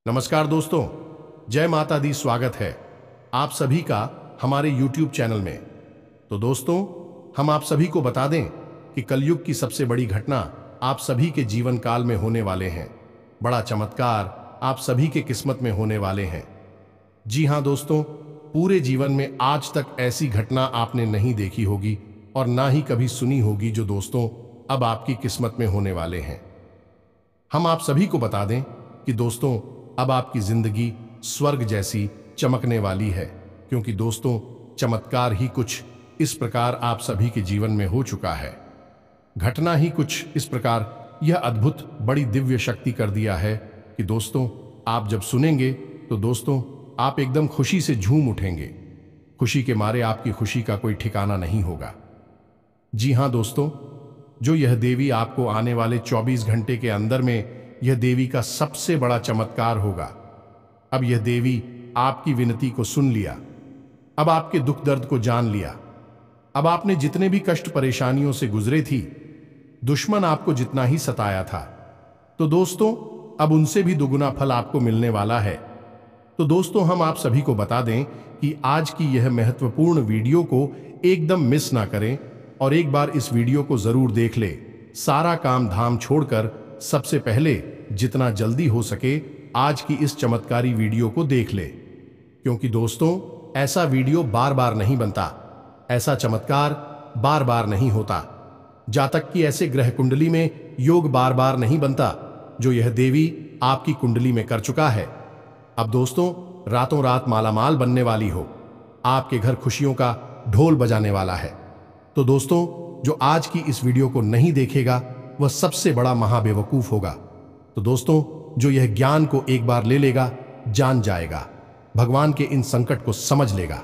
नमस्कार दोस्तों, जय माता दी। स्वागत है आप सभी का हमारे YouTube चैनल में। तो दोस्तों, हम आप सभी को बता दें कि कलयुग की सबसे बड़ी घटना आप सभी के जीवन काल में होने वाले हैं। बड़ा चमत्कार आप सभी के किस्मत में होने वाले हैं। जी हां दोस्तों, पूरे जीवन में आज तक ऐसी घटना आपने नहीं देखी होगी और ना ही कभी सुनी होगी जो दोस्तों अब आपकी किस्मत में होने वाले हैं। हम आप सभी को बता दें कि दोस्तों अब आपकी जिंदगी स्वर्ग जैसी चमकने वाली है, क्योंकि दोस्तों चमत्कार ही कुछ इस प्रकार आप सभी के जीवन में हो चुका है। घटना ही कुछ इस प्रकार यह अद्भुत बड़ी दिव्य शक्ति कर दिया है कि दोस्तों आप जब सुनेंगे तो दोस्तों आप एकदम खुशी से झूम उठेंगे। खुशी के मारे आपकी खुशी का कोई ठिकाना नहीं होगा। जी हां दोस्तों, जो यह देवी आपको आने वाले 24 घंटे के अंदर में यह देवी का सबसे बड़ा चमत्कार होगा। अब यह देवी आपकी विनती को सुन लिया, अब आपके दुख दर्द को जान लिया। अब आपने जितने भी कष्ट परेशानियों से गुजरे थी, दुश्मन आपको जितना ही सताया था, तो दोस्तों अब उनसे भी दुगुना फल आपको मिलने वाला है। तो दोस्तों हम आप सभी को बता दें कि आज की यह महत्वपूर्ण वीडियो को एकदम मिस ना करें और एक बार इस वीडियो को जरूर देख ले। सारा काम धाम छोड़कर सबसे पहले जितना जल्दी हो सके आज की इस चमत्कारी वीडियो को देख ले, क्योंकि दोस्तों ऐसा वीडियो बार बार नहीं बनता, ऐसा चमत्कार बार बार नहीं होता, जा तक कि ऐसे ग्रह कुंडली में योग बार बार नहीं बनता जो यह देवी आपकी कुंडली में कर चुका है। अब दोस्तों रातों रात मालामाल बनने वाली हो, आपके घर खुशियों का ढोल बजाने वाला है। तो दोस्तों जो आज की इस वीडियो को नहीं देखेगा वह सबसे बड़ा महाबेवकूफ होगा। तो दोस्तों जो यह ज्ञान को एक बार ले लेगा जान जाएगा, भगवान के इन संकट को समझ लेगा।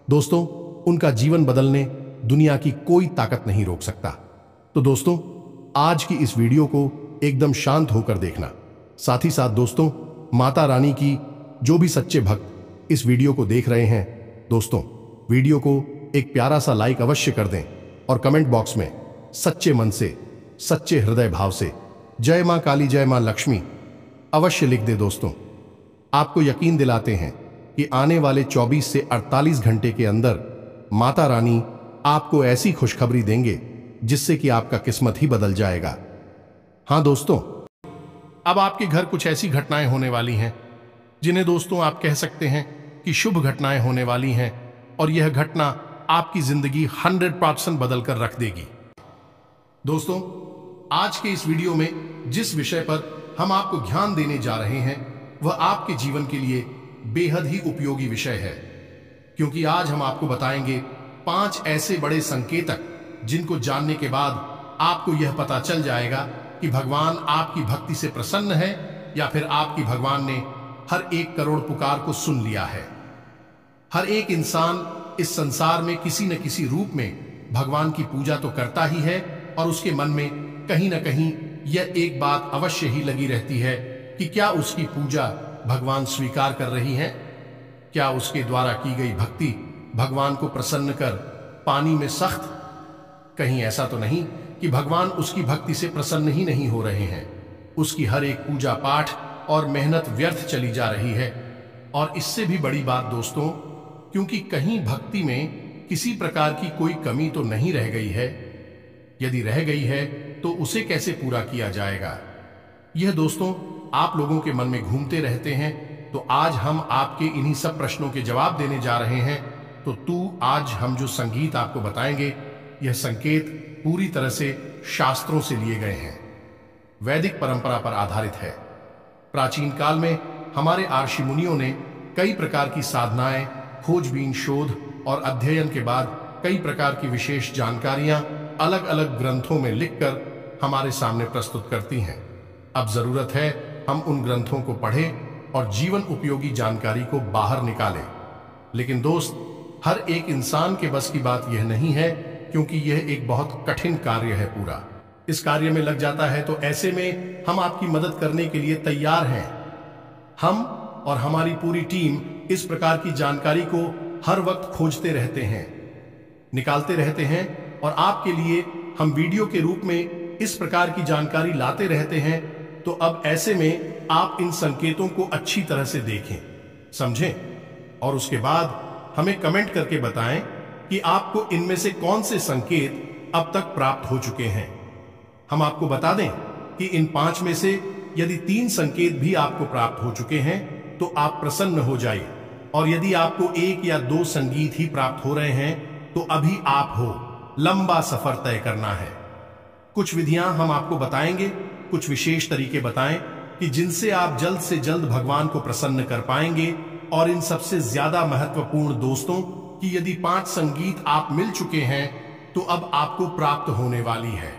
दोस्तों उनका जीवन बदलने दुनिया की कोई ताकत नहीं रोक सकता। तो दोस्तों आज की इस वीडियो को एकदम शांत होकर देखना। साथ ही साथ दोस्तों माता रानी की जो भी सच्चे भक्त इस वीडियो को देख रहे हैं, दोस्तों वीडियो को एक प्यारा सा लाइक अवश्य कर दें और कमेंट बॉक्स में सच्चे मन से सच्चे हृदय भाव से जय मां काली जय मां लक्ष्मी अवश्य लिख दे। दोस्तों आपको यकीन दिलाते हैं कि आने वाले 24 से 48 घंटे के अंदर माता रानी आपको ऐसी खुशखबरी देंगे जिससे कि आपका किस्मत ही बदल जाएगा। हां दोस्तों, अब आपके घर कुछ ऐसी घटनाएं होने वाली हैं जिन्हें दोस्तों आप कह सकते हैं कि शुभ घटनाएं होने वाली हैं, और यह घटना आपकी जिंदगी 100% बदल कर रख देगी। दोस्तों आज के इस वीडियो में जिस विषय पर हम आपको ध्यान देने जा रहे हैं वह आपके जीवन के लिए बेहद ही उपयोगी विषय है, क्योंकि आज हम आपको बताएंगे 5 ऐसे बड़े संकेतक जिनको जानने के बाद आपको यह पता चल जाएगा कि भगवान आपकी भक्ति से प्रसन्न है या फिर आपकी भगवान ने हर 1 करोड़ पुकार को सुन लिया है। हर एक इंसान इस संसार में किसी न किसी रूप में भगवान की पूजा तो करता ही है, और उसके मन में कहीं ना कहीं यह एक बात अवश्य ही लगी रहती है कि क्या उसकी पूजा भगवान स्वीकार कर रही हैं, क्या उसके द्वारा की गई भक्ति भगवान को प्रसन्न कर पानी में सख्त। कहीं ऐसा तो नहीं कि भगवान उसकी भक्ति से प्रसन्न ही नहीं हो रहे हैं, उसकी हर एक पूजा पाठ और मेहनत व्यर्थ चली जा रही है। और इससे भी बड़ी बात दोस्तों, क्योंकि कहीं भक्ति में किसी प्रकार की कोई कमी तो नहीं रह गई है, यदि रह गई है तो उसे कैसे पूरा किया जाएगा, यह दोस्तों आप लोगों के मन में घूमते रहते हैं। तो आज हम आपके इन्हीं सब प्रश्नों के जवाब देने जा रहे हैं। तो आज हम जो संगीत आपको बताएंगे यह संकेत पूरी तरह से शास्त्रों से लिए गए हैं, वैदिक परंपरा पर आधारित है। प्राचीन काल में हमारे ऋषि मुनियों ने कई प्रकार की साधनाएं, खोजबीन, शोध और अध्ययन के बाद कई प्रकार की विशेष जानकारियां अलग अलग ग्रंथों में लिखकर हमारे सामने प्रस्तुत करती हैं। अब जरूरत है हम उन ग्रंथों को पढ़ें और जीवन उपयोगी जानकारी को बाहर निकालें। लेकिन दोस्त हर एक इंसान के बस की बात यह नहीं है, क्योंकि यह एक बहुत कठिन कार्य है। पूरा इस कार्य में लग जाता है, तो ऐसे में हम आपकी मदद करने के लिए तैयार हैं। हम और हमारी पूरी टीम इस प्रकार की जानकारी को हर वक्त खोजते रहते हैं, निकालते रहते हैं, और आपके लिए हम वीडियो के रूप में इस प्रकार की जानकारी लाते रहते हैं तो अब ऐसे में आप इन संकेतों को अच्छी तरह से देखें, समझें और उसके बाद हमें कमेंट करके बताएं कि आपको इनमें से कौन से संकेत अब तक प्राप्त हो चुके हैं। हम आपको बता दें कि इन 5 में से यदि 3 संकेत भी आपको प्राप्त हो चुके हैं तो आप प्रसन्न हो जाइए, और यदि आपको 1 या 2 संगीत ही प्राप्त हो रहे हैं तो अभी आप हो, लंबा सफर तय करना है। कुछ विधियां हम आपको बताएंगे, कुछ विशेष तरीके बताएं कि जिनसे आप जल्द से जल्द भगवान को प्रसन्न कर पाएंगे। और इन सबसे ज्यादा महत्वपूर्ण दोस्तों कि यदि 5 संगीत आप मिल चुके हैं तो अब आपको प्राप्त होने वाली है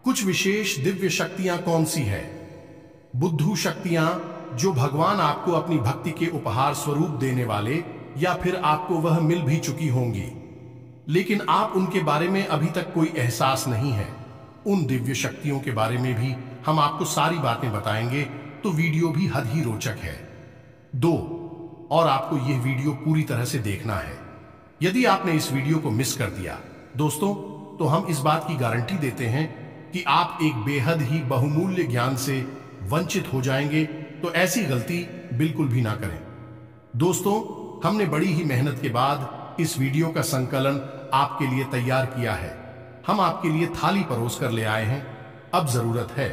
कुछ विशेष दिव्य शक्तियां। कौन सी है? बुद्धू शक्तियां, जो भगवान आपको अपनी भक्ति के उपहार स्वरूप देने वाले, या फिर आपको वह मिल भी चुकी होंगी लेकिन आप उनके बारे में अभी तक कोई एहसास नहीं है। उन दिव्य शक्तियों के बारे में भी हम आपको सारी बातें बताएंगे, तो वीडियो भी हद ही रोचक है। 2, और आपको यह वीडियो पूरी तरह से देखना है। यदि आपने इस वीडियो को मिस कर दिया दोस्तों, तो हम इस बात की गारंटी देते हैं कि आप एक बेहद ही बहुमूल्य ज्ञान से वंचित हो जाएंगे, तो ऐसी गलती बिल्कुल भी ना करें। दोस्तों, हमने बड़ी ही मेहनत के बाद इस वीडियो का संकलन आपके लिए तैयार किया है। हम आपके लिए थाली परोस कर ले आए हैं। अब जरूरत है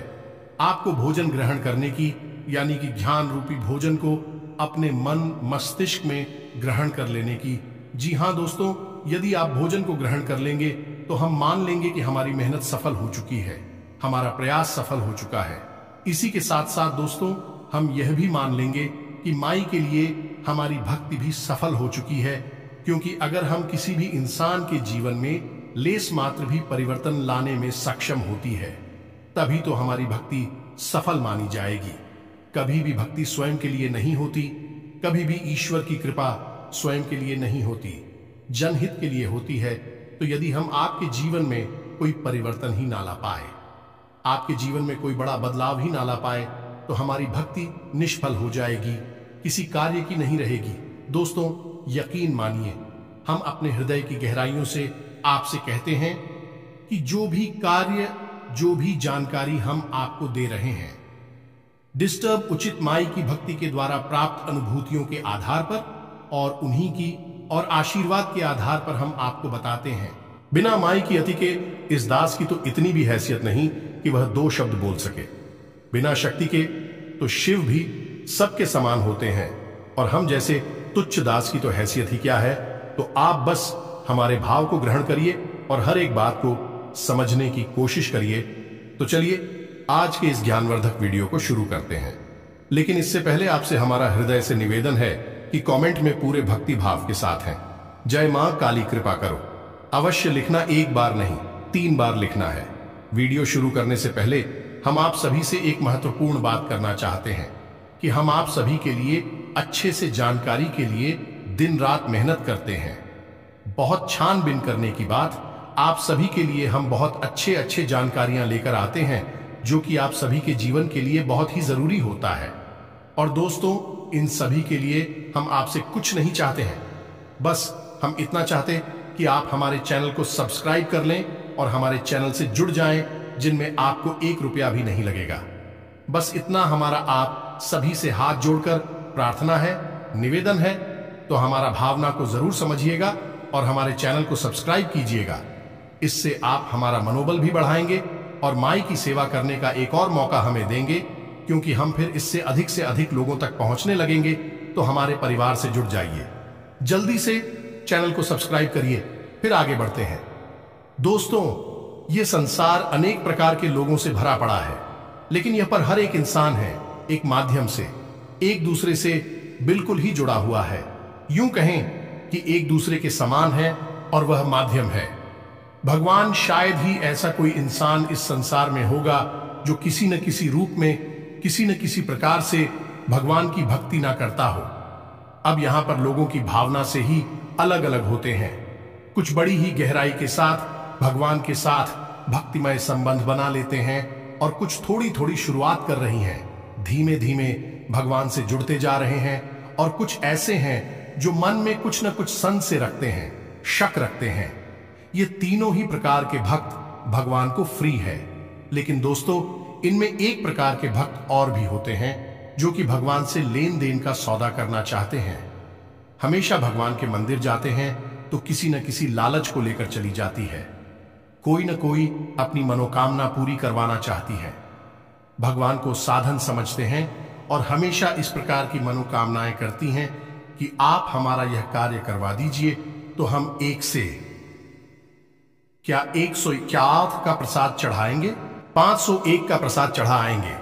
आपको भोजन ग्रहण करने की, यानी कि ध्यान रूपी भोजन को अपने मन मस्तिष्क में ग्रहण कर लेने की। जी हां दोस्तों, यदि आप भोजन को ग्रहण कर लेंगे तो हम मान लेंगे कि हमारी मेहनत सफल हो चुकी है, हमारा प्रयास सफल हो चुका है। इसी के साथ साथ दोस्तों, हम यह भी मान लेंगे कि माई के लिए हमारी भक्ति भी सफल हो चुकी है, क्योंकि अगर हम किसी भी इंसान के जीवन में लेस मात्र भी परिवर्तन लाने में सक्षम होती है, तभी तो हमारी भक्ति सफल मानी जाएगी। कभी भी भक्ति स्वयं के लिए नहीं होती, कभी भी ईश्वर की कृपा स्वयं के लिए नहीं होती, जनहित के लिए होती है। तो यदि हम आपके जीवन में कोई परिवर्तन ही ना ला पाए, आपके जीवन में कोई बड़ा बदलाव ही ना ला पाए, तो हमारी भक्ति निष्फल हो जाएगी, किसी कार्य की नहीं रहेगी। दोस्तों, यकीन मानिए, हम अपने हृदय की गहराइयों से आपसे कहते हैं कि जो भी कार्य, जो भी जानकारी हम आपको दे रहे हैं, डिस्टर्ब उचित माई की भक्ति के द्वारा प्राप्त अनुभूतियों के आधार पर और उन्हीं की और आशीर्वाद के आधार पर हम आपको बताते हैं। बिना माई की अति के इस दास की तो इतनी भी हैसियत नहीं कि वह 2 शब्द बोल सके। बिना शक्ति के तो शिव भी सबके समान होते हैं, और हम जैसे तुच्छ दास की तो हैसियत ही क्या है। तो आप बस हमारे भाव को ग्रहण करिए और हर एक बात को समझने की कोशिश करिए। तो चलिए आज के इस ज्ञानवर्धक वीडियो को शुरू करते हैं। लेकिन इससे पहले आपसे हमारा हृदय से निवेदन है कि कमेंट में पूरे भक्ति भाव के साथ हैं, जय मां काली कृपा करो, अवश्य लिखना। 1 बार नहीं, 3 बार लिखना है। वीडियो शुरू करने से पहले हम आप सभी से एक महत्वपूर्ण बात करना चाहते हैं कि हम आप सभी के लिए अच्छे से जानकारी के लिए दिन रात मेहनत करते हैं। बहुत छानबीन करने की बात, आप सभी के लिए हम बहुत अच्छे जानकारियां लेकर आते हैं, जो कि आप सभी के जीवन के लिए बहुत ही जरूरी होता है। और दोस्तों, इन सभी के लिए हम आपसे कुछ नहीं चाहते हैं, बस हम इतना चाहते कि आप हमारे चैनल को सब्सक्राइब कर लें और हमारे चैनल से जुड़ जाएं, जिनमें आपको 1 रुपया भी नहीं लगेगा। बस इतना हमारा आप सभी से हाथ जोड़कर प्रार्थना है, निवेदन है। तो हमारा भावना को जरूर समझिएगा और हमारे चैनल को सब्सक्राइब कीजिएगा। इससे आप हमारा मनोबल भी बढ़ाएंगे और माई की सेवा करने का एक और मौका हमें देंगे, क्योंकि हम फिर इससे अधिक लोगों तक पहुंचने लगेंगे। तो हमारे परिवार से जुड़ जाइए, जल्दी से चैनल को सब्सक्राइब करिए, फिर आगे बढ़ते हैं। दोस्तों, ये संसार अनेक प्रकार के लोगों से भरा पड़ा है, लेकिन यह पर हर एक इंसान है एक माध्यम से, एक दूसरे से बिल्कुल ही जुड़ा हुआ है। यूं कहें कि एक दूसरे के समान है और वह माध्यम है। भगवान, शायद ही ऐसा कोई इंसान इस संसार में होगा जो किसी न किसी रूप में, किसी न किसी प्रकार से भगवान की भक्ति ना करता हो। अब यहां पर लोगों की भावना से ही अलग अलग होते हैं। कुछ बड़ी ही गहराई के साथ भगवान के साथ भक्तिमय संबंध बना लेते हैं, और कुछ थोड़ी शुरुआत कर रही हैं, धीमे धीमे भगवान से जुड़ते जा रहे हैं। और कुछ ऐसे हैं जो मन में कुछ न कुछ संशय रखते हैं, शक रखते हैं। ये तीनों ही प्रकार के भक्त भगवान को फ्री है। लेकिन दोस्तों, इनमें एक प्रकार के भक्त और भी होते हैं जो कि भगवान से लेन देन का सौदा करना चाहते हैं। हमेशा भगवान के मंदिर जाते हैं तो किसी न किसी लालच को लेकर चली जाती है। कोई न कोई अपनी मनोकामना पूरी करवाना चाहती है। भगवान को साधन समझते हैं और हमेशा इस प्रकार की मनोकामनाएं करती हैं कि आप हमारा यह कार्य करवा दीजिए तो हम एक से क्या 151 का प्रसाद चढ़ाएंगे, 501 का प्रसाद चढ़ाएंगे।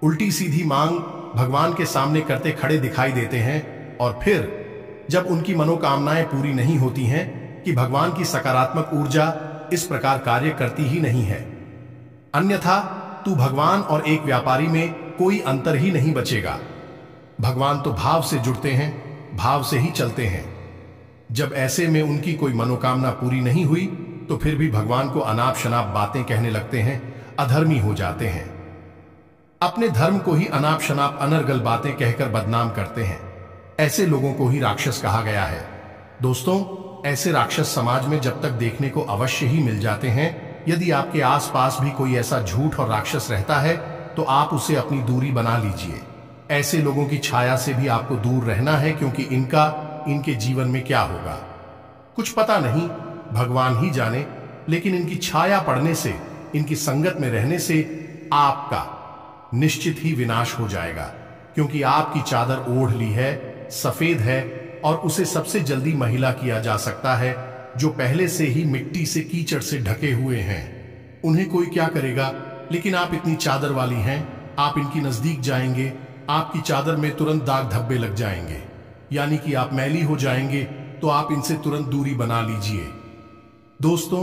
उल्टी सीधी मांग भगवान के सामने करते खड़े दिखाई देते हैं और फिर जब उनकी मनोकामनाएं पूरी नहीं होती हैं कि भगवान की सकारात्मक ऊर्जा इस प्रकार कार्य करती ही नहीं है। अन्यथा तू भगवान और एक व्यापारी में कोई अंतर ही नहीं बचेगा। भगवान तो भाव से जुड़ते हैं, भाव से ही चलते हैं। जब ऐसे में उनकी कोई मनोकामना पूरी नहीं हुई तो फिर भी भगवान को अनाप शनाप बातें कहने लगते हैं, अधर्मी हो जाते हैं। अपने धर्म को ही अनाप शनाप अनर्गल बातें कहकर बदनाम करते हैं। ऐसे लोगों को ही राक्षस कहा गया है। दोस्तों, ऐसे राक्षस समाज में जब तक देखने को अवश्य ही मिल जाते हैं। यदि आपके आसपास भी कोई ऐसा झूठ और राक्षस रहता है तो आप उसे अपनी दूरी बना लीजिए। ऐसे लोगों की छाया से भी आपको दूर रहना है, क्योंकि इनके जीवन में क्या होगा कुछ पता नहीं, भगवान ही जाने। लेकिन इनकी छाया पड़ने से, इनकी संगत में रहने से आपका निश्चित ही विनाश हो जाएगा, क्योंकि आपकी चादर ओढ़ ली है, सफेद है और उसे सबसे जल्दी महिला किया जा सकता है जो पहले से ही मिट्टी से कीचड़ से ढके हुए हैं। उन्हें कोई क्या करेगा, लेकिन आप इतनी चादर वाली हैं, आप इनकी नजदीक जाएंगे, आपकी चादर में तुरंत दाग धब्बे लग जाएंगे, यानी कि आप मैली हो जाएंगे। तो आप इनसे तुरंत दूरी बना लीजिए। दोस्तों,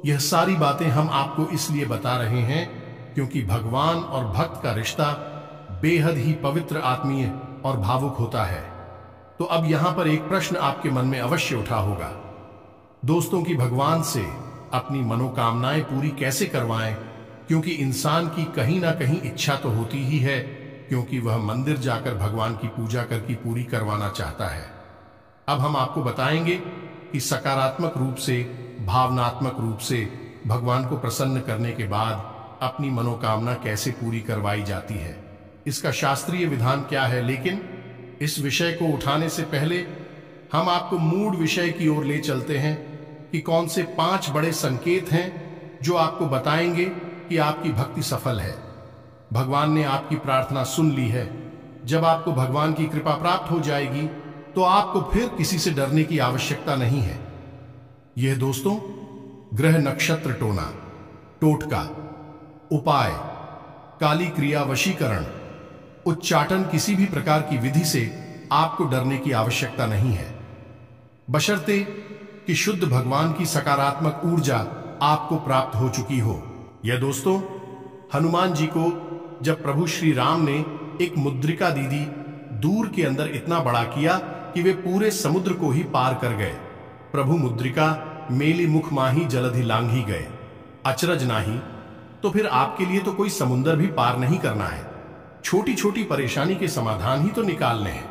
यह सारी बातें हम आपको इसलिए बता रहे हैं क्योंकि भगवान और भक्त का रिश्ता बेहद ही पवित्र, आत्मीय और भावुक होता है। तो अब यहां पर एक प्रश्न आपके मन में अवश्य उठा होगा, दोस्तों, कि भगवान से अपनी मनोकामनाएं पूरी कैसे करवाएं, क्योंकि इंसान की कहीं ना कहीं इच्छा तो होती ही है, क्योंकि वह मंदिर जाकर भगवान की पूजा करके पूरी करवाना चाहता है। अब हम आपको बताएंगे कि सकारात्मक रूप से, भावनात्मक रूप से भगवान को प्रसन्न करने के बाद अपनी मनोकामना कैसे पूरी करवाई जाती है, इसका शास्त्रीय विधान क्या है। लेकिन इस विषय को उठाने से पहले हम आपको मूल विषय की ओर ले चलते हैं कि कौन से 5 बड़े संकेत हैं जो आपको बताएंगे कि आपकी भक्ति सफल है, भगवान ने आपकी प्रार्थना सुन ली है। जब आपको भगवान की कृपा प्राप्त हो जाएगी तो आपको फिर किसी से डरने की आवश्यकता नहीं है। यह दोस्तों ग्रह नक्षत्र टोना, टोटका, उपाय, काली क्रिया, वशीकरण, उच्चाटन, किसी भी प्रकार की विधि से आपको डरने की आवश्यकता नहीं है, बशर्ते कि शुद्ध भगवान की सकारात्मक ऊर्जा आपको प्राप्त हो चुकी हो। यह दोस्तों हनुमान जी को जब प्रभु श्री राम ने एक मुद्रिका दीदी दूर के अंदर इतना बड़ा किया कि वे पूरे समुद्र को ही पार कर गए। प्रभु मुद्रिका मेली मुख माही जलधि लांघी गए, अचरज नाही। तो फिर आपके लिए तो कोई समुद्र भी पार नहीं करना है, छोटी छोटी परेशानी के समाधान ही तो निकालने हैं।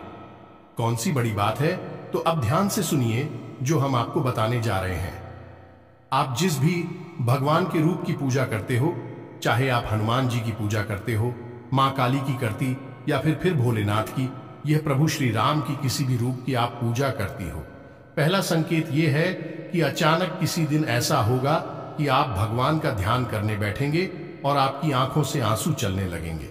कौन सी बड़ी बात है? तो अब ध्यान से सुनिए जो हम आपको बताने जा रहे हैं। आप जिस भी भगवान के रूप की पूजा करते हो, चाहे आप हनुमान जी की पूजा करते हो, मां काली की करती या फिर भोलेनाथ की, यह प्रभु श्री राम की किसी भी रूप की आप पूजा करती हो, पहला संकेत यह है कि अचानक किसी दिन ऐसा होगा कि आप भगवान का ध्यान करने बैठेंगे और आपकी आंखों से आंसू चलने लगेंगे।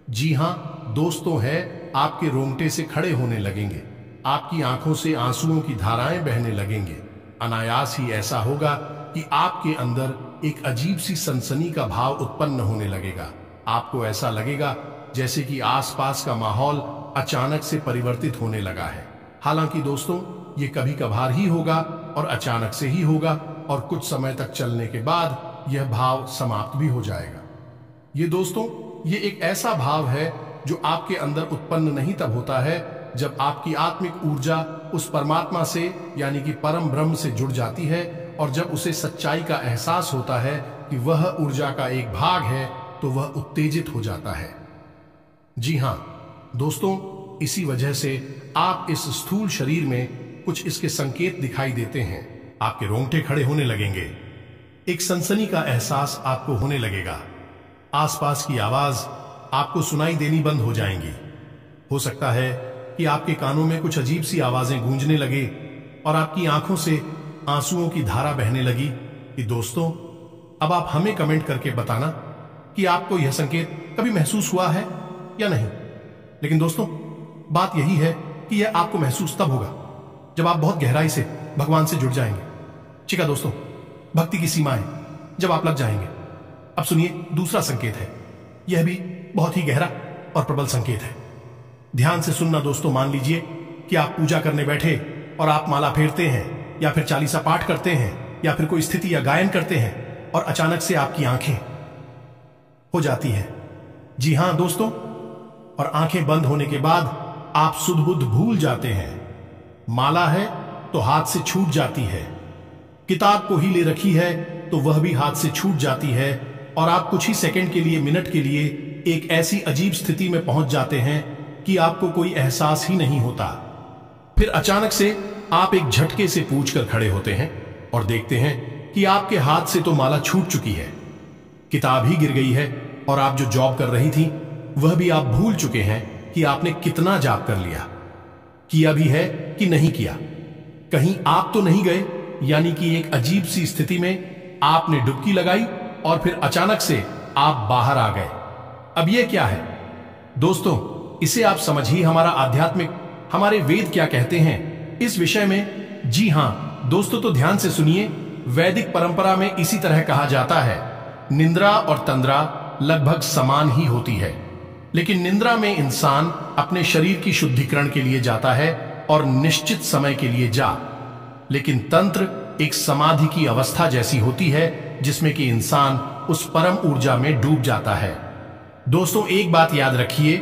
जी हां दोस्तों, है आपके रोंगटे से खड़े होने लगेंगे, आपकी आंखों से आंसुओं की धाराएं बहने लगेंगे। अनायास ही ऐसा होगा कि आपके अंदर एक अजीब सी सनसनी का भाव उत्पन्न होने लगेगा। आपको ऐसा लगेगा जैसे कि आसपास का माहौल अचानक से परिवर्तित होने लगा है। हालांकि दोस्तों ये कभी कभार ही होगा और अचानक से ही होगा, और कुछ समय तक चलने के बाद यह भाव समाप्त भी हो जाएगा। ये दोस्तों ये एक ऐसा भाव है जो आपके अंदर उत्पन्न नहीं तब होता है जब आपकी आत्मिक ऊर्जा उस परमात्मा से यानी कि परम ब्रह्म से जुड़ जाती है, और जब उसे सच्चाई का एहसास होता है कि वह ऊर्जा का एक भाग है तो वह उत्तेजित हो जाता है। जी हां दोस्तों, इसी वजह से आप इस स्थूल शरीर में कुछ इसके संकेत दिखाई देते हैं। आपके रोंगटे खड़े होने लगेंगे, एक सनसनी का एहसास आपको होने लगेगा, आसपास की आवाज आपको सुनाई देनी बंद हो जाएंगी। हो सकता है कि आपके कानों में कुछ अजीब सी आवाजें गूंजने लगे और आपकी आंखों से आंसुओं की धारा बहने लगी। कि दोस्तों, अब आप हमें कमेंट करके बताना कि आपको यह संकेत कभी महसूस हुआ है या नहीं। लेकिन दोस्तों, बात यही है कि यह आपको महसूस तब होगा जब आप बहुत गहराई से भगवान से जुड़ जाएंगे। ठीक है दोस्तों, भक्ति की सीमाएं जब आप लग जाएंगे। अब सुनिए, दूसरा संकेत है। यह भी बहुत ही गहरा और प्रबल संकेत है। ध्यान से सुनना दोस्तों। मान लीजिए कि आप पूजा करने बैठे और आप माला फेरते हैं या फिर चालीसा पाठ करते हैं या फिर कोई स्थिति या गायन करते हैं और अचानक से आपकी आंखें हो जाती हैं। जी हां दोस्तों, और आंखें बंद होने के बाद आप सुध बुध भूल जाते हैं। माला है तो हाथ से छूट जाती है, किताब को ही ले रखी है तो वह भी हाथ से छूट जाती है और आप कुछ ही सेकंड के लिए, मिनट के लिए एक ऐसी अजीब स्थिति में पहुंच जाते हैं कि आपको कोई एहसास ही नहीं होता। फिर अचानक से आप एक झटके से पूछकर खड़े होते हैं और देखते हैं कि आपके हाथ से तो माला छूट चुकी है, किताब ही गिर गई है और आप जो जॉब कर रही थी वह भी आप भूल चुके हैं कि आपने कितना जाप कर लिया, किया भी है कि नहीं किया। कहीं आप तो नहीं गए, यानी कि एक अजीब सी स्थिति में आपने डुबकी लगाई और फिर अचानक से आप बाहर आ गए। अब यह क्या है दोस्तों? इसे आप समझिए हमारा आध्यात्मिक, हमारे वेद क्या कहते हैं इस विषय में। जी हां दोस्तों, तो ध्यान से सुनिए। वैदिक परंपरा में इसी तरह कहा जाता है, निंद्रा और तंद्रा लगभग समान ही होती है, लेकिन निंद्रा में इंसान अपने शरीर की शुद्धिकरण के लिए जाता है और निश्चित समय के लिए लेकिन तंत्र एक समाधि की अवस्था जैसी होती है जिसमें कि इंसान उस परम ऊर्जा में डूब जाता है। दोस्तों, एक बात याद रखिए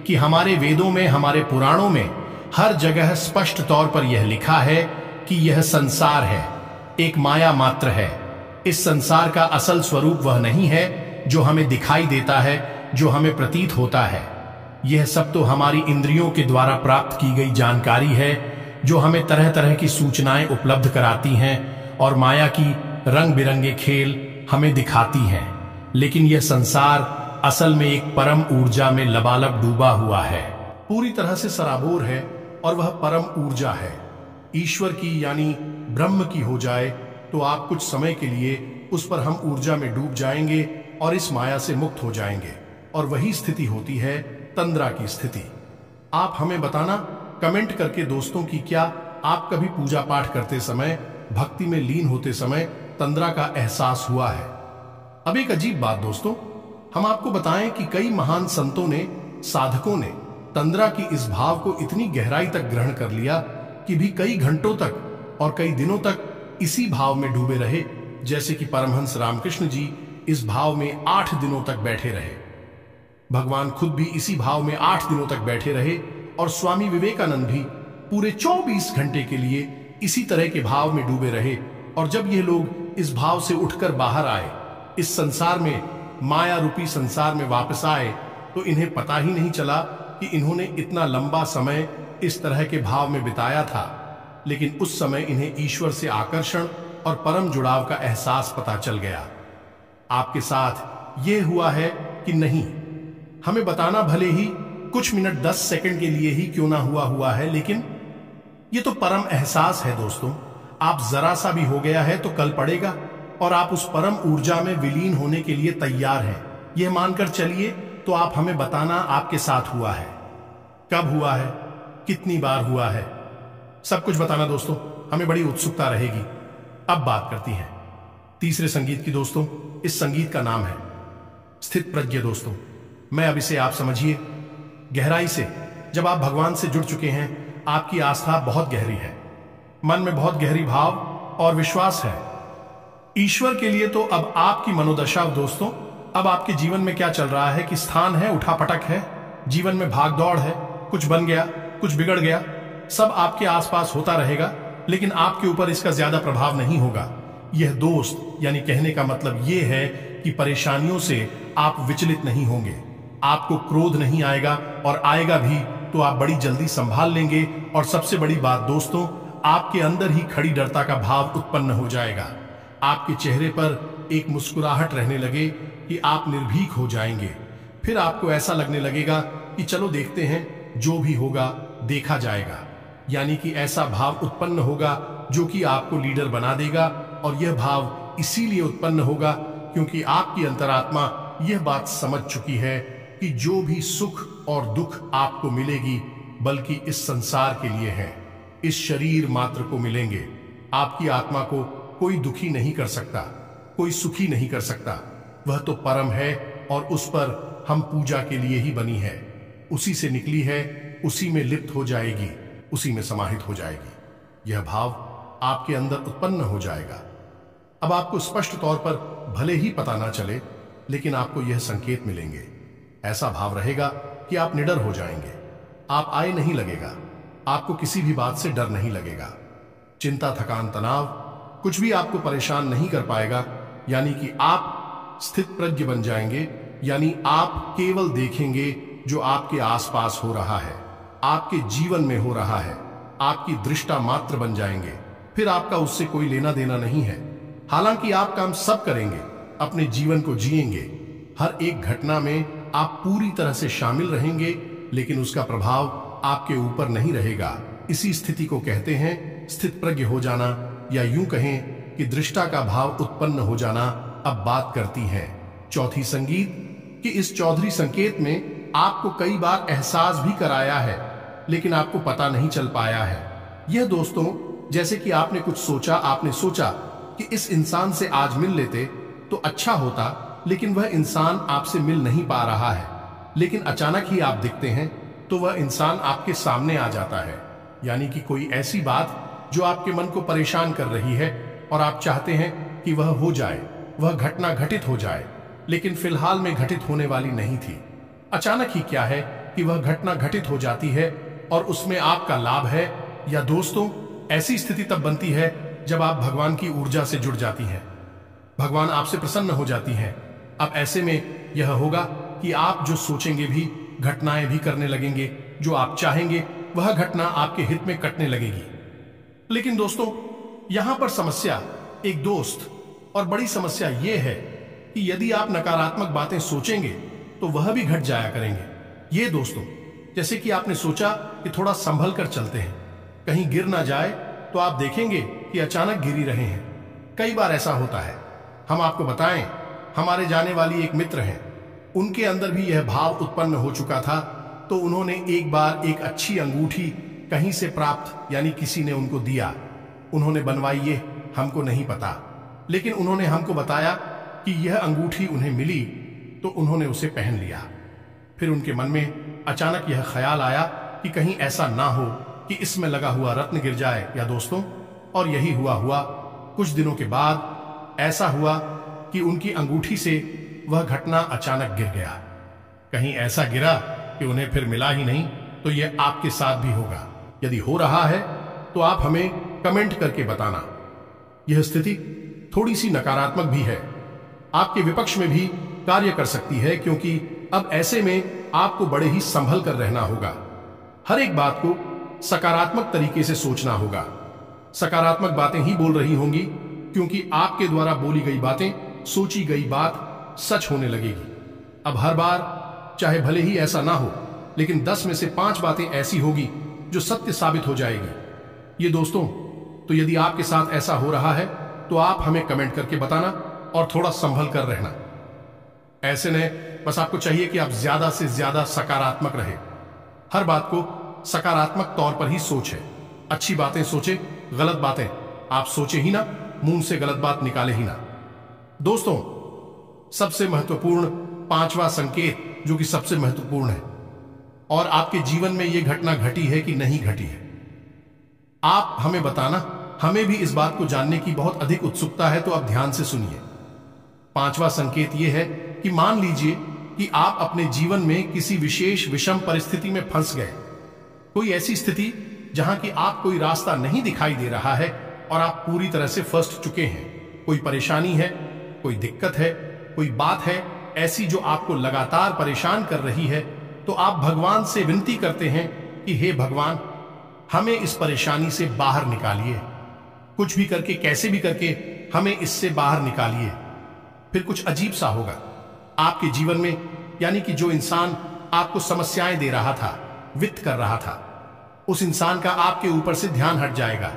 कि हमारे वेदों में, हमारे पुराणों में हर जगह स्पष्ट तौर पर यह लिखा है कि यह संसार है, एक माया मात्र है। इस संसार का असल स्वरूप वह नहीं है जो हमें दिखाई देता है, जो हमें प्रतीत होता है। यह सब तो हमारी इंद्रियों के द्वारा प्राप्त की गई जानकारी है जो हमें तरह तरह की सूचनाएं उपलब्ध कराती हैं और माया की रंग बिरंगे खेल हमें दिखाती हैं। लेकिन यह संसार असल में एक परम ऊर्जा में लबालब डूबा हुआ है, पूरी तरह से सराबोर है और वह परम ऊर्जा है। ईश्वर की यानी ब्रह्म की हो जाए तो आप कुछ समय के लिए उस पर हम ऊर्जा में डूब जाएंगे और इस माया से मुक्त हो जाएंगे, और वही स्थिति होती है तंद्रा की स्थिति। आप हमें बताना कमेंट करके दोस्तों कि क्या आप कभी पूजा पाठ करते समय, भक्ति में लीन होते समय तंद्रा का एहसास हुआ है। अब एक अजीब बात दोस्तों, हम आपको बताएं कि कई महान संतों ने, साधकों ने तंद्रा की इस भाव को इतनी गहराई तक ग्रहण कर लिया कि भी कई घंटों तक और कई दिनों तक इसी भाव में डूबे रहे। जैसे कि परमहंस रामकृष्ण जी इस भाव में 8 दिनों तक बैठे रहे। भगवान खुद भी इसी भाव में 8 दिनों तक बैठे रहे और स्वामी विवेकानंद भी पूरे 24 घंटे के लिए इसी तरह के भाव में डूबे रहे। और जब ये लोग इस भाव से उठकर बाहर आए, इस संसार में, माया रूपी संसार में वापस आए, तो इन्हें पता ही नहीं चला कि इन्होंने इतना लंबा समय इस तरह के भाव में बिताया था। लेकिन उस समय इन्हें ईश्वर से आकर्षण और परम जुड़ाव का एहसास पता चल गया। आपके साथ ये हुआ है कि नहीं, हमें बताना भले ही कुछ मिनट 10 सेकंड के लिए ही क्यों ना हुआ है, लेकिन ये तो परम एहसास है दोस्तों। आप जरा सा भी हो गया है तो कल पड़ेगा और आप उस परम ऊर्जा में विलीन होने के लिए तैयार हैं। यह मानकर चलिए, तो आप हमें बताना आपके साथ हुआ है, कब हुआ है, कितनी बार हुआ है, सब कुछ बताना दोस्तों, हमें बड़ी उत्सुकता रहेगी। अब बात करती हैं तीसरे संगीत की दोस्तों। इस संगीत का नाम है स्थित प्रज्ञ दोस्तों। मैं अब इसे आप समझिए गहराई से। जब आप भगवान से जुड़ चुके हैं, आपकी आस्था बहुत गहरी है, मन में बहुत गहरी भाव और विश्वास है ईश्वर के लिए। तो अब आपकी मनोदशा दोस्तों, अब आपके जीवन में क्या चल रहा है कि स्थान है, उठापटक है, जीवन में भाग दौड़ है, कुछ बन गया, कुछ बिगड़ गया, सब आपके आसपास होता रहेगा, लेकिन आपके ऊपर इसका ज्यादा प्रभाव नहीं होगा। यह दोस्त, यानी कहने का मतलब यह है कि परेशानियों से आप विचलित नहीं होंगे, आपको क्रोध नहीं आएगा, और आएगा भी तो आप बड़ी जल्दी संभाल लेंगे। और सबसे बड़ी बात दोस्तों, आपके अंदर ही खड़ी डरता का भाव उत्पन्न हो जाएगा, आपके चेहरे पर एक मुस्कुराहट रहने लगे, कि आप निर्भीक हो जाएंगे। फिर आपको ऐसा लगने लगेगा कि चलो देखते हैं, जो भी होगा देखा जाएगा। यानी कि ऐसा भाव उत्पन्न होगा जो कि आपको लीडर बना देगा। और यह भाव इसीलिए उत्पन्न होगा क्योंकि आपकी अंतरात्मा यह बात समझ चुकी है कि जो भी सुख और दुख आपको मिलेगी बल्कि इस संसार के लिए है, इस शरीर मात्र को मिलेंगे। आपकी आत्मा को कोई दुखी नहीं कर सकता, कोई सुखी नहीं कर सकता। वह तो परम है और उस पर हम पूजा के लिए ही बनी है। उसी से निकली है, उसी में लिप्त हो जाएगी, उसी में समाहित हो जाएगी। यह भाव आपके अंदर उत्पन्न हो जाएगा। अब आपको स्पष्ट तौर पर भले ही पता ना चले, लेकिन आपको यह संकेत मिलेंगे। ऐसा भाव रहेगा कि आप निडर हो जाएंगे। आप आए नहीं लगेगा, आपको किसी भी बात से डर नहीं लगेगा। चिंता, थकान, तनाव कुछ भी आपको परेशान नहीं कर पाएगा। यानी कि आप स्थित प्रज्ञ बन जाएंगे। यानी आप केवल देखेंगे जो आपके आसपास हो रहा है, आपके जीवन में हो रहा है। आपकी दृष्टा मात्र बन जाएंगे। फिर आपका उससे कोई लेना देना नहीं है। हालांकि आप काम सब करेंगे, अपने जीवन को जिएंगे। हर एक घटना में आप पूरी तरह से शामिल रहेंगे, लेकिन उसका प्रभाव आपके ऊपर नहीं रहेगा। इसी स्थिति को कहते हैं स्थित प्रज्ञ हो जाना, या यूं कहें कि दृष्टा का भाव उत्पन्न हो जाना। अब बात करती है चौथी संगीत कि इस चौधरी संकेत में आपको कई बार एहसास भी कराया है, लेकिन आपको पता नहीं चल पाया है। यह दोस्तों, जैसे कि आपने कुछ सोचा, आपने सोचा कि इस इंसान से आज मिल लेते तो अच्छा होता, लेकिन वह इंसान आपसे मिल नहीं पा रहा है। लेकिन अचानक ही आप दिखते हैं तो वह इंसान आपके सामने आ जाता है। यानी कि कोई ऐसी बात जो आपके मन को परेशान कर रही है और आप चाहते हैं कि वह हो जाए, वह घटना घटित हो जाए, लेकिन फिलहाल में घटित होने वाली नहीं थी। अचानक ही क्या है कि वह घटना घटित हो जाती है और उसमें आपका लाभ है। या दोस्तों, ऐसी स्थिति तब बनती है जब आप भगवान की ऊर्जा से जुड़ जाती हैं, भगवान आपसे प्रसन्न हो जाती हैं। अब ऐसे में यह होगा कि आप जो सोचेंगे भी, घटनाएं भी करने लगेंगे। जो आप चाहेंगे वह घटना आपके हित में कटने लगेगी। लेकिन दोस्तों, यहां पर समस्या एक दोस्त और बड़ी समस्या यह है कि यदि आप नकारात्मक बातें सोचेंगे तो वह भी घट जाया करेंगे। ये दोस्तों, जैसे कि आपने सोचा कि थोड़ा संभल कर चलते हैं, कहीं गिर ना जाए, तो आप देखेंगे कि अचानक गिरी रहे हैं। कई बार ऐसा होता है। हम आपको बताएं, हमारे जाने वाली एक मित्र हैं, उनके अंदर भी यह भाव उत्पन्न हो चुका था। तो उन्होंने एक बार एक अच्छी अंगूठी कहीं से प्राप्त, यानी किसी ने उनको दिया, उन्होंने बनवाई, ये हमको नहीं पता, लेकिन उन्होंने हमको बताया कि यह अंगूठी उन्हें मिली तो उन्होंने उसे पहन लिया। फिर उनके मन में अचानक यह ख्याल आया कि कहीं ऐसा ना हो कि इसमें लगा हुआ रत्न गिर जाए। या दोस्तों, और यही हुआ कुछ दिनों के बाद ऐसा हुआ कि उनकी अंगूठी से वह घटना अचानक गिर गया। कहीं ऐसा गिरा कि उन्हें फिर मिला ही नहीं। तो यह आपके साथ भी होगा। यदि हो रहा है तो आप हमें कमेंट करके बताना। यह स्थिति थोड़ी सी नकारात्मक भी है, आपके विपक्ष में भी कार्य कर सकती है, क्योंकि अब ऐसे में आपको बड़े ही संभल कर रहना होगा। हर एक बात को सकारात्मक तरीके से सोचना होगा। सकारात्मक बातें ही बोल रही होंगी, क्योंकि आपके द्वारा बोली गई बातें, सोची गई बात सच होने लगेगी। अब हर बार चाहे भले ही ऐसा ना हो, लेकिन 10 में से 5 बातें ऐसी होगी जो सत्य साबित हो जाएगी। ये दोस्तों, तो यदि आपके साथ ऐसा हो रहा है तो आप हमें कमेंट करके बताना और थोड़ा संभल कर रहना। ऐसे ने बस आपको चाहिए कि आप ज्यादा से ज्यादा सकारात्मक रहे। हर बात को सकारात्मक तौर पर ही सोचे। अच्छी बातें सोचे, गलत बातें आप सोचे ही ना, मुंह से गलत बात निकाले ही ना। दोस्तों, सबसे महत्वपूर्ण 5वां संकेत, जो कि सबसे महत्वपूर्ण है और आपके जीवन में यह घटना घटी है कि नहीं घटी है, आप हमें बताना। हमें भी इस बात को जानने की बहुत अधिक उत्सुकता है, तो आप ध्यान से सुनिए। 5वां संकेत यह है कि मान लीजिए कि आप अपने जीवन में किसी विशेष विषम परिस्थिति में फंस गए। कोई ऐसी स्थिति जहां कि आप कोई रास्ता नहीं दिखाई दे रहा है और आप पूरी तरह से फंस चुके हैं। कोई परेशानी है, कोई दिक्कत है, कोई बात है ऐसी जो आपको लगातार परेशान कर रही है, तो आप भगवान से विनती करते हैं कि हे भगवान, हमें इस परेशानी से बाहर निकालिए। कुछ भी करके, कैसे भी करके हमें इससे बाहर निकालिए। फिर कुछ अजीब सा होगा। आपके जीवन में, यानी कि जो इंसान आपको समस्याएं दे रहा था, वित्त कर रहा था, उस इंसान का आपके ऊपर से ध्यान हट जाएगा।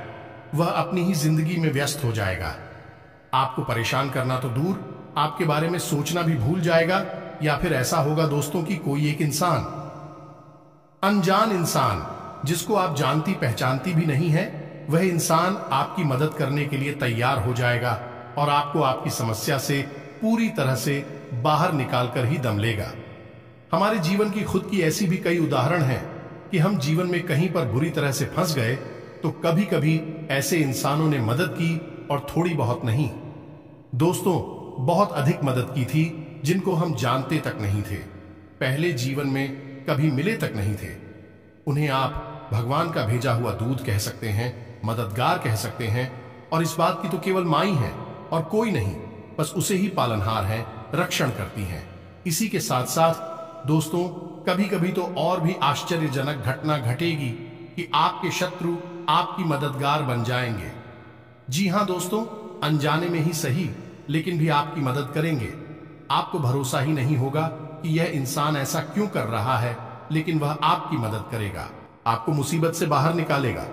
वह अपनी ही जिंदगी में व्यस्त हो जाएगा। आपको परेशान करना तो दूर, आपके बारे में सोचना भी भूल जाएगा। या फिर ऐसा होगा दोस्तों कि कोई एक इंसान, अनजान इंसान, जिसको आप जानती पहचानती भी नहीं है, वह इंसान आपकी मदद करने के लिए तैयार हो जाएगा और आपको आपकी समस्या से पूरी तरह से बाहर निकालकर ही दम लेगा। हमारे जीवन की खुद की ऐसी भी कई उदाहरण हैं कि हम जीवन में कहीं पर बुरी तरह से फंस गए तो कभी कभी ऐसे इंसानों ने मदद की, और थोड़ी बहुत नहीं दोस्तों, बहुत अधिक मदद की थी, जिनको हम जानते तक नहीं थे, पहले जीवन में कभी मिले तक नहीं थे। उन्हें आप भगवान का भेजा हुआ दूत कह सकते हैं, मददगार कह सकते हैं, और इस बात की तो केवल माँ ही है और कोई नहीं, बस उसे ही पालनहार है, रक्षण करती हैं। इसी के साथ साथ दोस्तों, कभी कभी तो और भी आश्चर्यजनक घटना घटेगी कि आपके शत्रु आपकी मददगार बन जाएंगे। जी हां दोस्तों, अनजाने में ही सही, लेकिन भी आपकी मदद करेंगे। आपको भरोसा ही नहीं होगा कि यह इंसान ऐसा क्यों कर रहा है, लेकिन वह आपकी मदद करेगा, आपको मुसीबत से बाहर निकालेगा।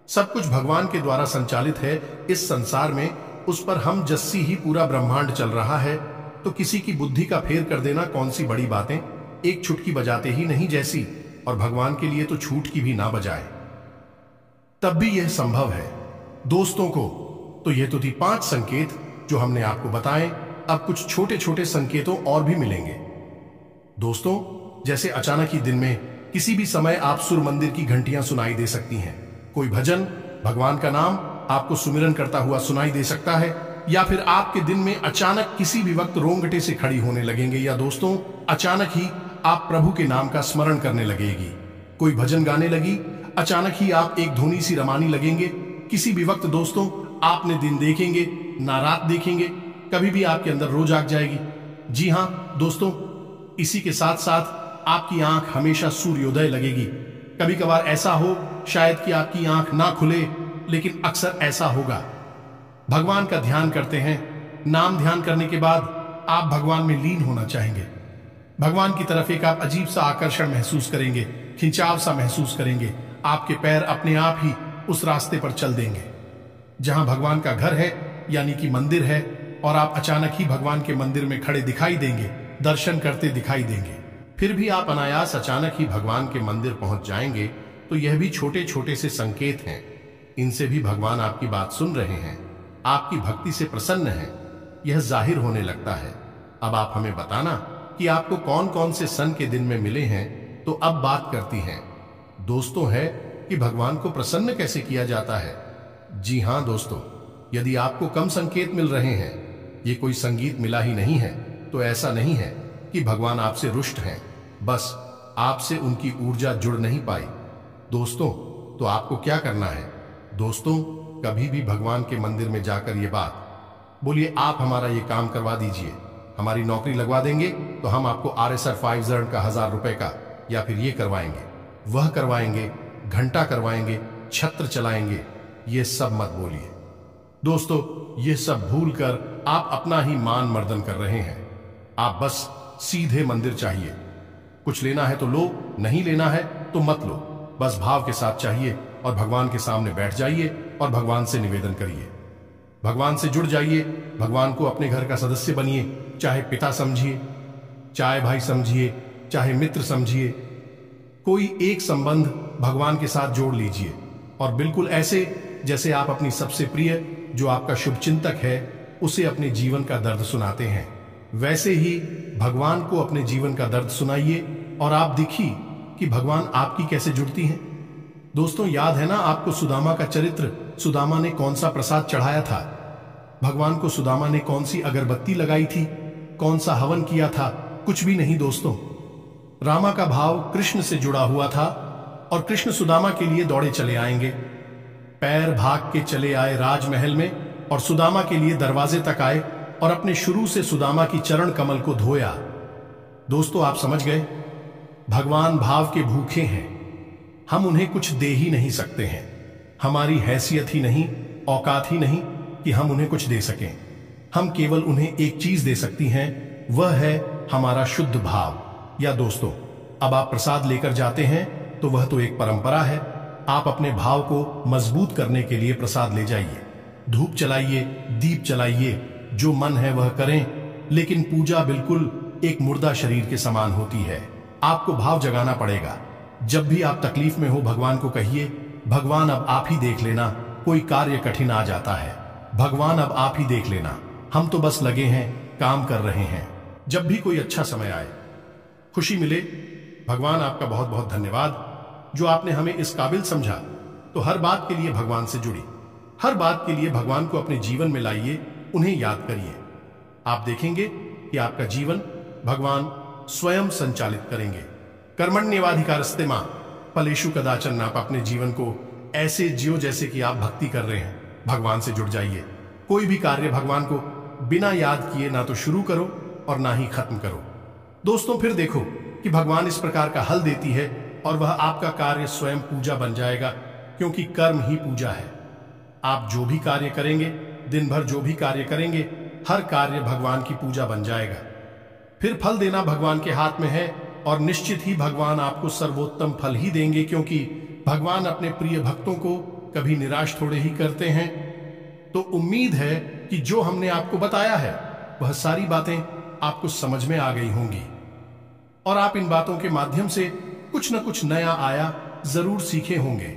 सब कुछ भगवान के द्वारा संचालित है इस संसार में, उस पर हम जस्सी ही पूरा ब्रह्मांड चल रहा है, तो किसी की बुद्धि का फेर कर देना कौन सी बड़ी बातें, एक छुटकी बजाते ही नहीं जैसी, और भगवान के लिए तो छूट की भी ना बजाए, तब भी यह संभव है दोस्तों को। तो ये तो थी 5 संकेत जो हमने आपको बताए। अब कुछ छोटे छोटे संकेतों और भी मिलेंगे दोस्तों, जैसे अचानक ही दिन में किसी भी समय आप सुर मंदिर की घंटियां सुनाई दे सकती हैं, कोई भजन, भगवान का नाम आपको सुमिरन करता हुआ सुनाई दे सकता है, या फिर आपके दिन में अचानक किसी भी वक्त रोंगटे से खड़ी होने लगेंगे, या दोस्तों अचानक ही आप प्रभु के नाम का स्मरण करने लगेगी, कोई भजन गाने लगी, अचानक ही आप एक धुनी सी रमानी लगेंगे। किसी भी वक्त दोस्तों आपने दिन देखेंगे ना रात देखेंगे, कभी भी आपके अंदर रोज आग जाएगी। जी हां दोस्तों, इसी के साथ साथ आपकी आंख हमेशा सूर्योदय लगेगी। कभी कभार ऐसा हो शायद कि आपकी आंख ना खुले, लेकिन अक्सर ऐसा होगा। भगवान का ध्यान करते हैं, नाम ध्यान करने के बाद आप भगवान में लीन होना चाहेंगे। भगवान की तरफ एक आप अजीब सा आकर्षण महसूस करेंगे, खिंचाव सा महसूस करेंगे, आपके पैर अपने आप ही उस रास्ते पर चल देंगे जहां भगवान का घर है, यानी कि मंदिर है, और आप अचानक ही भगवान के मंदिर में खड़े दिखाई देंगे, दर्शन करते दिखाई देंगे। फिर भी आप अनायास अचानक ही भगवान के मंदिर पहुंच जाएंगे। तो यह भी छोटे छोटे से संकेत हैं, इनसे भी भगवान आपकी बात सुन रहे हैं, आपकी भक्ति से प्रसन्न है, यह जाहिर होने लगता है। अब आप हमें बताना कि आपको कौन कौन से सन के दिन में मिले हैं। तो अब बात करती हैं दोस्तों है कि भगवान को प्रसन्न कैसे किया जाता है। जी हां दोस्तों, यदि आपको कम संकेत मिल रहे हैं, ये कोई संगीत मिला ही नहीं है, तो ऐसा नहीं है कि भगवान आपसे रुष्ट हैं, बस आपसे उनकी ऊर्जा जुड़ नहीं पाई। दोस्तों तो आपको क्या करना है दोस्तों, कभी भी भगवान के मंदिर में जाकर ये बात बोलिए, आप हमारा ये काम करवा दीजिए, हमारी नौकरी लगवा देंगे तो हम आपको RSR 5 का 1000 रुपए का, या फिर ये करवाएंगे, वह करवाएंगे, घंटा करवाएंगे, छत्र चलाएंगे। ये सब मत बोलिए दोस्तों, ये सब भूलकर आप अपना ही मान मर्दन कर रहे हैं। आप बस सीधे मंदिर चाहिए, कुछ लेना है तो लो, नहीं लेना है तो मत लो, बस भाव के साथ चाहिए, और भगवान के सामने बैठ जाइए और भगवान से निवेदन करिए, भगवान से जुड़ जाइए, भगवान को अपने घर का सदस्य बनिए, चाहे पिता समझिए, चाहे भाई समझिए, चाहे मित्र समझिए, कोई एक संबंध भगवान के साथ जोड़ लीजिए, और बिल्कुल ऐसे जैसे आप अपनी सबसे प्रिय, जो आपका शुभचिंतक है, उसे अपने जीवन का दर्द सुनाते हैं, वैसे ही भगवान को अपने जीवन का दर्द सुनाइए, और आप देखिए कि भगवान आपकी कैसे जुड़ती हैं। दोस्तों याद है ना आपको सुदामा का चरित्र, सुदामा ने कौन सा प्रसाद चढ़ाया था, भगवान को सुदामा ने कौन सी अगरबत्ती लगाई थी, कौन सा हवन किया था, कुछ भी नहीं दोस्तों। रामा का भाव कृष्ण से जुड़ा हुआ था, और कृष्ण सुदामा के लिए दौड़े चले आएंगे, पैर भाग के चले आए राजमहल में, और सुदामा के लिए दरवाजे तक आए, और अपने शुरू से सुदामा की चरण कमल को धोया। दोस्तों आप समझ गए, भगवान भाव के भूखे हैं, हम उन्हें कुछ दे ही नहीं सकते हैं, हमारी हैसियत ही नहीं, औकात ही नहीं कि हम उन्हें कुछ दे सकें। हम केवल उन्हें एक चीज दे सकती हैं, वह है हमारा शुद्ध भाव। या दोस्तों, अब आप प्रसाद लेकर जाते हैं तो वह तो एक परंपरा है। आप अपने भाव को मजबूत करने के लिए प्रसाद ले जाइए, धूप चलाइए, दीप चलाइए, जो मन है वह करें, लेकिन पूजा बिल्कुल एक मुर्दा शरीर के समान होती है। आपको भाव जगाना पड़ेगा। जब भी आप तकलीफ में हो, भगवान को कहिए, भगवान अब आप ही देख लेना, कोई कार्य कठिन आ जाता है। भगवान अब आप ही देख लेना, हम तो बस लगे हैं, काम कर रहे हैं। जब भी कोई अच्छा समय आए, खुशी मिले, भगवान आपका बहुत बहुत धन्यवाद जो आपने हमें इस काबिल समझा। तो हर बात के लिए भगवान से जुड़ी, हर बात के लिए भगवान को अपने जीवन में लाइए, उन्हें याद करिए। आप देखेंगे कि आपका जीवन भगवान स्वयं संचालित करेंगे। कर्मण्येवाधिकारस्ते मां फलेषु कदाचन। आप अपने जीवन को ऐसे जियो जैसे कि आप भक्ति कर रहे हैं। भगवान से जुड़ जाइए। कोई भी कार्य भगवान को बिना याद किए ना तो शुरू करो और ना ही खत्म करो। दोस्तों, फिर देखो कि भगवान इस प्रकार का हल देती है और वह आपका कार्य स्वयं पूजा बन जाएगा, क्योंकि कर्म ही पूजा है। आप जो भी कार्य करेंगे, दिन भर जो भी कार्य करेंगे, हर कार्य भगवान की पूजा बन जाएगा। फिर फल देना भगवान के हाथ में है और निश्चित ही भगवान आपको सर्वोत्तम फल ही देंगे, क्योंकि भगवान अपने प्रिय भक्तों को कभी निराश थोड़े ही करते हैं। तो उम्मीद है कि जो हमने आपको बताया है वह सारी बातें आपको समझ में आ गई होंगी और आप इन बातों के माध्यम से कुछ न कुछ नया आया जरूर सीखे होंगे।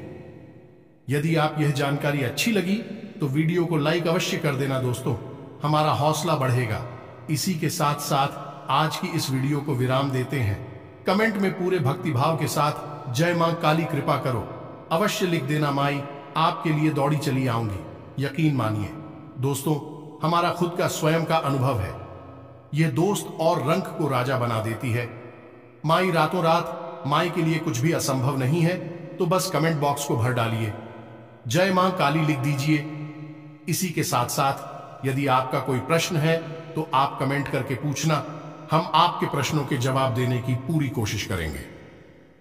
यदि आप यह जानकारी अच्छी लगी तो वीडियो को लाइक अवश्य कर देना दोस्तों, हमारा हौसला बढ़ेगा। इसी के साथ साथ आज की इस वीडियो को विराम देते हैं। कमेंट में पूरे भक्ति भाव के साथ जय मां काली कृपा करो अवश्य लिख देना। माई आपके लिए दौड़ी चली आऊंगी, यकीन मानिए। दोस्तों, हमारा खुद का स्वयं का अनुभव है। यह दोस्त और रंग को राजा बना देती है। माई रातों रात, माई के लिए कुछ भी असंभव नहीं है। तो बस कमेंट बॉक्स को भर डालिए, जय मां काली लिख दीजिए। इसी के साथ साथ यदि आपका कोई प्रश्न है तो आप कमेंट करके पूछना, हम आपके प्रश्नों के जवाब देने की पूरी कोशिश करेंगे।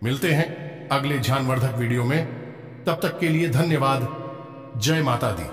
मिलते हैं अगले ज्ञानवर्धक वीडियो में, तब तक के लिए धन्यवाद। जय माता दी।